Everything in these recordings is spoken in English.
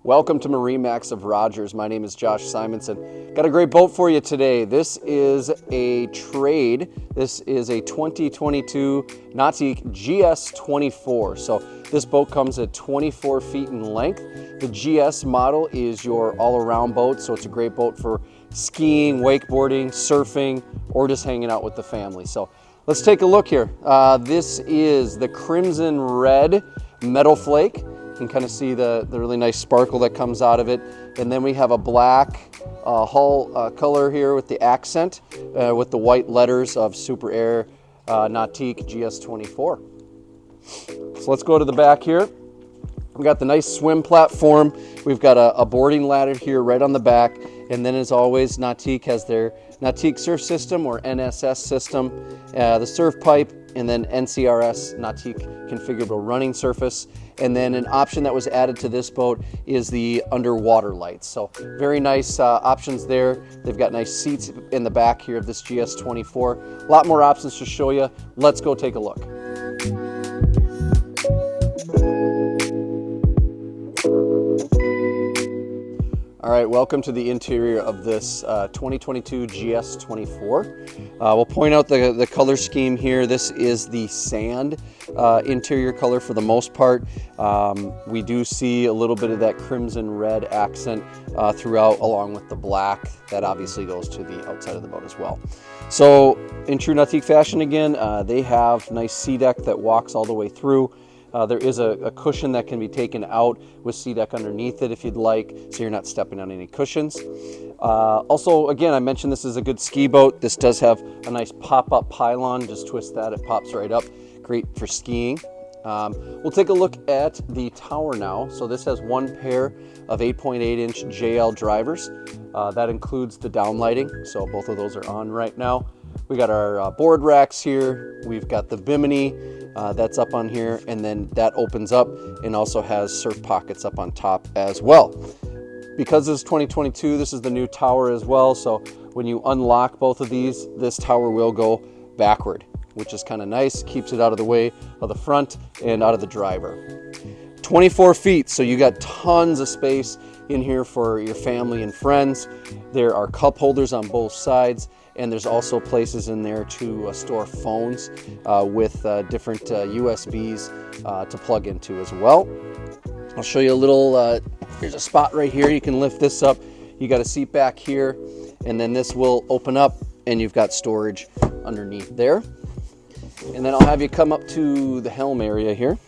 Welcome to MarineMax of Rogers. My name is Josh Simonson. Got a great boat for you today. This is a trade. This is a 2022 Nautique GS24. So this boat comes at 24 feet in length. The GS model is your all-around boat, so it's a great boat for skiing, wakeboarding, surfing, or just hanging out with the family. So let's take a look here. This is the crimson red metal flake. You can kind of see the really nice sparkle that comes out of it. And then we have a black hull color here with the accent with the white letters of Super Air Nautique GS24. So let's go to the back here. We've got the nice swim platform. We've got a boarding ladder here right on the back. And then as always, Nautique has their Nautique surf system or NSS system, the surf pipe, and then NCRS, Nautique configurable running surface. And then an option that was added to this boat is the underwater lights. So very nice options there. They've got nice seats in the back here of this GS24. A lot more options to show you. Let's go take a look. All right, welcome to the interior of this 2022 GS24. We'll point out the color scheme here. This is the sand interior color for the most part. We do see a little bit of that crimson red accent throughout, along with the black. That obviously goes to the outside of the boat as well. So in true Nautique fashion again, they have nice sea deck that walks all the way through. There is a cushion that can be taken out with sea deck underneath it if you'd like, so you're not stepping on any cushions. Also, again, I mentioned this is a good ski boat. This does have a nice pop-up pylon. Just twist that, it pops right up. Great for skiing. We'll take a look at the tower now. So this has one pair of 8.8-inch JL drivers. That includes the downlighting, so both of those are on right now. We got our board racks here. We've got the bimini that's up on here, and then that opens up and also has surf pockets up on top as well. Because this is 2022, this is the new tower as well. So when you unlock both of these, this tower will go backward, which is kind of nice. Keeps it out of the way of the front and out of the driver. 24 feet, so you got tons of space in here for your family and friends. There are cup holders on both sides, and there's also places in there to store phones with different USBs to plug into as well. I'll show you a little, here's a spot right here. You can lift this up. You got a seat back here, and then this will open up, and you've got storage underneath there. And then I'll have you come up to the helm area here.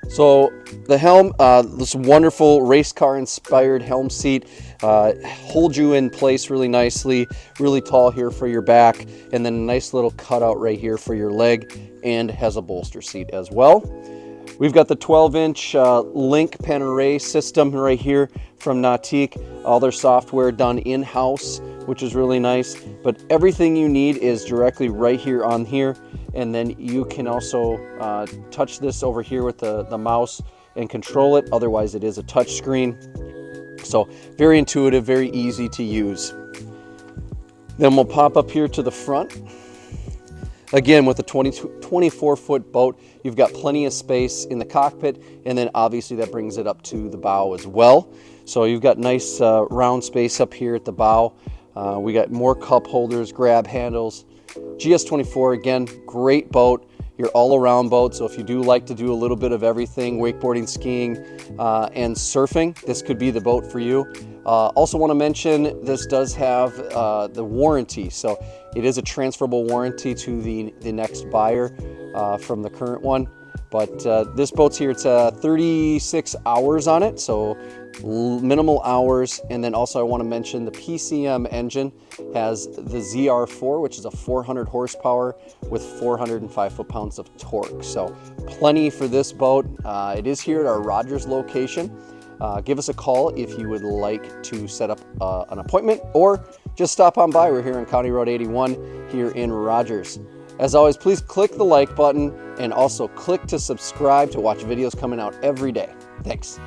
So the helm, this wonderful race car inspired helm seat, holds you in place really nicely, really tall here for your back, and then a nice little cutout right here for your leg, and has a bolster seat as well. We've got the 12-inch Link Panerai system right here from Nautique. All their software done in-house, which is really nice. But everything you need is directly right here on here. And then you can also touch this over here with the mouse and control it. Otherwise, it is a touch screen. So very intuitive, very easy to use. Then we'll pop up here to the front. Again, with a 24-foot boat, you've got plenty of space in the cockpit, and then obviously that brings it up to the bow as well. So you've got nice round space up here at the bow. We got more cup holders, grab handles. GS24, again, great boat. Your all-around boat, so if you do like to do a little bit of everything, wakeboarding, skiing, and surfing, this could be the boat for you. Also want to mention this does have the warranty, so it is a transferable warranty to the next buyer from the current one. But this boat's here, it's 36 hours on it, so minimal hours. And then also I want to mention the PCM engine has the ZR4, which is a 400 horsepower with 405 foot-pounds of torque. So plenty for this boat. It is here at our Rogers location. Give us a call if you would like to set up an appointment, or just stop on by. We're here on County Road 81 here in Rogers. As always, please click the like button and also click to subscribe to watch videos coming out every day. Thanks.